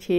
6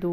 2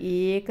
1